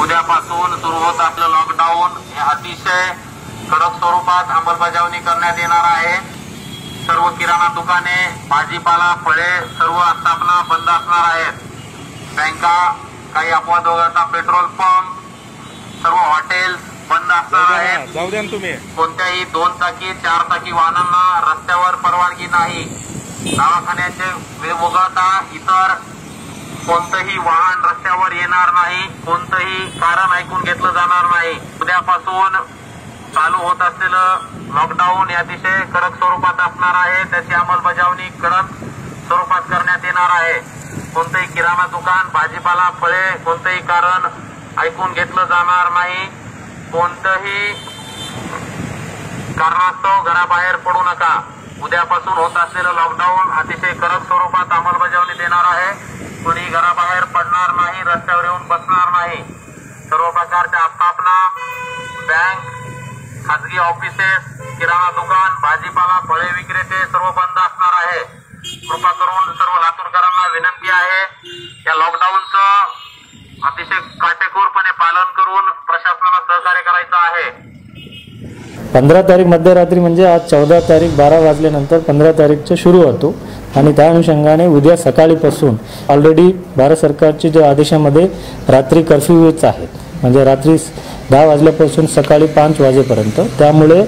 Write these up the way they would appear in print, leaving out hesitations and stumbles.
उद्यापासून सुरू होत असलेलं लॉकडाऊन हे अतिशय कडक स्वरूपात अंमलबजावणी करण्यात येणार आहे। सर्व किराणा दुकाने, भाजीपाला, फळे सर्व आस्थापना बंद असणार आहेत। बँका, काही अपवाद वगळता पेट्रोल पंप, सर्व हॉटेल्स बंद असणार आहेत। जाऊ द्या तुम्ही। कोणत्याही 2 चाकी 4 चाकी वाहनांना रस्त्यावर परवानगी नाही। दवाखान्याचे वगळता इतर कोणतेही वाहन रस्त्यावर येणार नाही। कोणतेही कारण ऐकून घेतलं जाणार नाही। उद्यापासून चालू होत असलेलं लॉकडाऊन हे अतिशय कडक स्वरूपात असणार आहे। त्याची अंमलबजावणी कडक स्वरूपात करण्यात येणार आहे। कोणतेही किराणा दुकान, भाजीपाला, फळे कोणतेही कारण ऐकून घेतलं जाणार नाही। कोणतेही कारणास्तव घराबाहेर पडू नका। उद्यापासून होत असलेलं लॉकडाऊन अतिशय कडक स्वरूपात अंमलबजावणी देणार आहे। कोणी घराबाहेर पडणार नाही, रस्त्यावर येऊन बसणार नाही। सर्व प्रकारच्या आस्थापना, बँक, खाजगी ऑफिसेस, किराणा दुकान, भाजीपाला, फळे विक्रेते सर्व बंद असणार आहे। कृपा करून सर्व लातूरकरांना विनंती आहे, या लॉकडाऊनचं अतिशय काटेकोरपणे पालन करून प्रशासनाला सहकार्य करायचं आहे। 15 तारीख मध्यरात्री म्हणजे आज 14 तारीख 12 वाजल्यानंतर 15 तारीखचं सुरू होतो आणि त्या अनुषंगाने उद्या सकाळीपासून ऑलरेडी भारत सरकारच्या ज्या आदेशामध्ये रात्री कर्फ्यूच आहेत, म्हणजे रात्री 10 वाजल्यापासून सकाळी 5 वाजेपर्यंत। त्यामुळे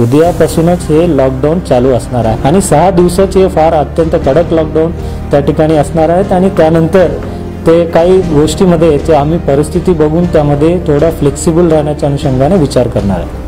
उद्यापासूनच हे लॉकडाऊन चालू असणार आहे आणि 6 दिवसाचे फार अत्यंत कडक लॉकडाऊन त्या ठिकाणी असणार आहेत आणि त्यानंतर ते काही गोष्टीमध्ये ते आम्ही परिस्थिती बघून त्यामध्ये थोडा फ्लेक्सिबल राहण्याच्या अनुषंगाने विचार करणार आहे।